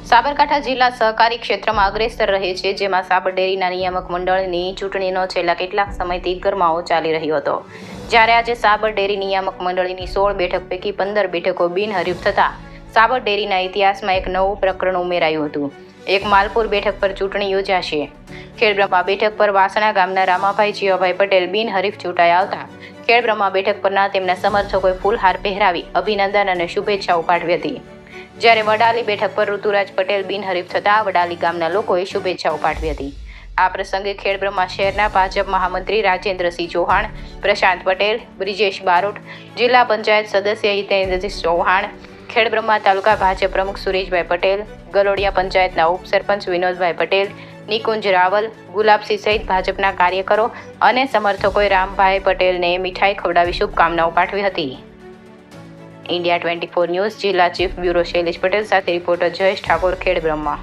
સાબરકાંઠા જિલ્લા સહકારી ક્ષેત્રમાં અગ્રેસર રહે છે, જેમાં સાબર ડેરીના નિયામક મંડળની ચૂંટણીનો છેલ્લા કેટલાક સમયથી ગરમાવો ચાલી રહ્યો હતો. જ્યારે આજે સાબર ડેરી નિયામક મંડળની 16 બેઠક પૈકી 15 બેઠકો બિનહરીફ થતા સાબર ડેરીના ઇતિહાસમાં એક નવું પ્રકરણ ઉમેરાયું હતું. એક માલપુર બેઠક પર ચૂંટણી યોજાશે. ખેડબ્રહ્મા બેઠક પર વાસણા ગામના રામાભાઈ જીવાભાઈ પટેલ બિનહરીફ ચૂંટાઈ આવતા ખેડબ્રહ્મા બેઠક પરના તેમના સમર્થકોએ ફૂલહાર પહેરાવી અભિનંદન અને શુભેચ્છાઓ પાઠવી હતી. જ્યારે વડાલી બેઠક પર ઋતુરાજ પટેલ બિનહરીફ થતા વડાલી ગામના લોકોએ શુભેચ્છાઓ પાઠવી હતી. આ પ્રસંગે ખેડબ્રહ્મા શહેરના ભાજપ મહામંત્રી રાજેન્દ્રસિંહ ચૌહાણ, પ્રશાંત પટેલ, બ્રિજેશ બારોટ, જિલ્લા પંચાયત સદસ્ય હિતેન્દ્રસિંહ ચૌહાણ, ખેડબ્રહ્મા તાલુકા ભાજપ પ્રમુખ સુરેશભાઈ પટેલ, ગલોડિયા પંચાયતના ઉપસરપંચ વિનોદભાઈ પટેલ, નિકુંજ રાવલ, ગુલાબસિંહ સહિત ભાજપના કાર્યકરો અને સમર્થકોએ રામભાઈ પટેલને મીઠાઈ ખવડાવી શુભકામનાઓ પાઠવી હતી. ઇન્ડિયા 24 ન્યૂઝ જિલ્લા ચીફ બ્યુરો શૈલેષ પટેલ સાથે રિપોર્ટર જયેશ ઠાકોર, ખેડબ્રહ્મા.